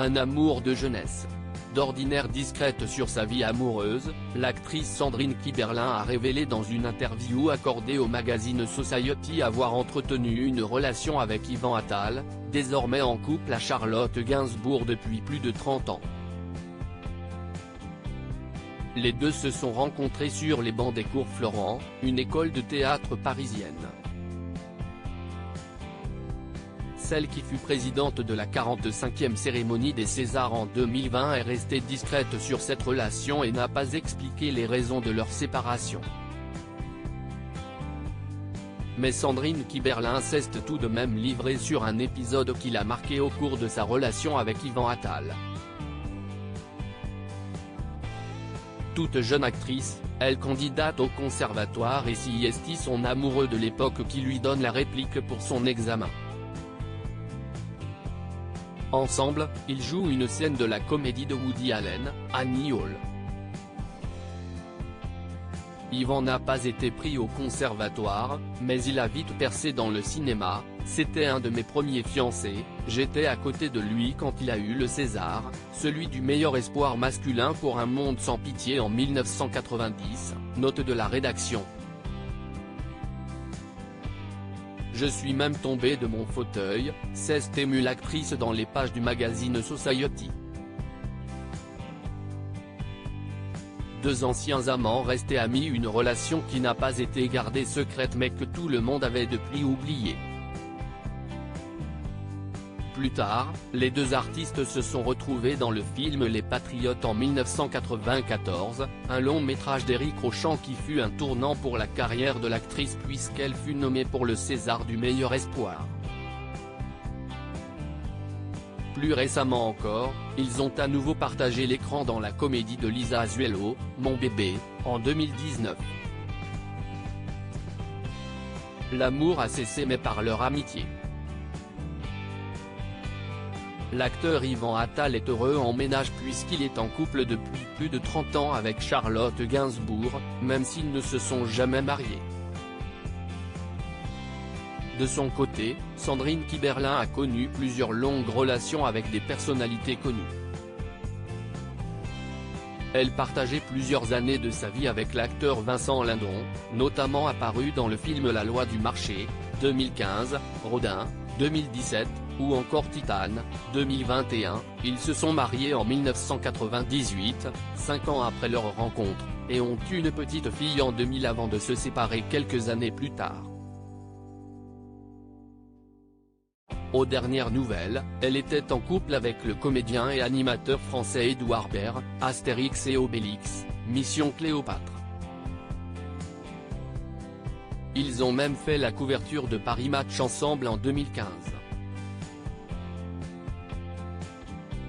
Un amour de jeunesse. D'ordinaire discrète sur sa vie amoureuse, l'actrice Sandrine Kiberlin a révélé dans une interview accordée au magazine Society avoir entretenu une relation avec Yvan Attal, désormais en couple à Charlotte Gainsbourg depuis plus de 30 ans. Les deux se sont rencontrés sur les bancs des cours Florent, une école de théâtre parisienne. Celle qui fut présidente de la 45e cérémonie des Césars en 2020 est restée discrète sur cette relation et n'a pas expliqué les raisons de leur séparation. Mais Sandrine Kiberlin s'est tout de même livrée sur un épisode qui l'a marqué au cours de sa relation avec Yvan Attal. Toute jeune actrice, elle candidate au conservatoire et s'y estie son amoureux de l'époque qui lui donne la réplique pour son examen. Ensemble, ils jouent une scène de la comédie de Woody Allen, Annie Hall. Yvan n'a pas été pris au conservatoire, mais il a vite percé dans le cinéma. C'était un de mes premiers fiancés, j'étais à côté de lui quand il a eu le César, celui du meilleur espoir masculin pour Un monde sans pitié en 1990, note de la rédaction. Je suis même tombé de mon fauteuil, s'est émue l'actrice dans les pages du magazine Society. Deux anciens amants restés amis, une relation qui n'a pas été gardée secrète mais que tout le monde avait depuis oublié. Plus tard, les deux artistes se sont retrouvés dans le film Les Patriotes en 1994, un long métrage d'Éric Rochant qui fut un tournant pour la carrière de l'actrice puisqu'elle fut nommée pour le César du meilleur espoir. Plus récemment encore, ils ont à nouveau partagé l'écran dans la comédie de Lisa Azuelo, Mon bébé, en 2019. L'amour a cessé mais par leur amitié. L'acteur Yvan Attal est heureux en ménage puisqu'il est en couple depuis plus de 30 ans avec Charlotte Gainsbourg, même s'ils ne se sont jamais mariés. De son côté, Sandrine Kiberlin a connu plusieurs longues relations avec des personnalités connues. Elle partageait plusieurs années de sa vie avec l'acteur Vincent Lindon, notamment apparu dans le film La loi du marché, 2015, Rodin, 2017, ou encore Titane, 2021, ils se sont mariés en 1998, 5 ans après leur rencontre, et ont eu une petite fille en 2000 avant de se séparer quelques années plus tard. Aux dernières nouvelles, elle était en couple avec le comédien et animateur français Édouard Baird, Astérix et Obélix, Mission Cléopâtre. Ils ont même fait la couverture de Paris Match ensemble en 2015.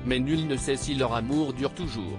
Mais nul ne sait si leur amour dure toujours.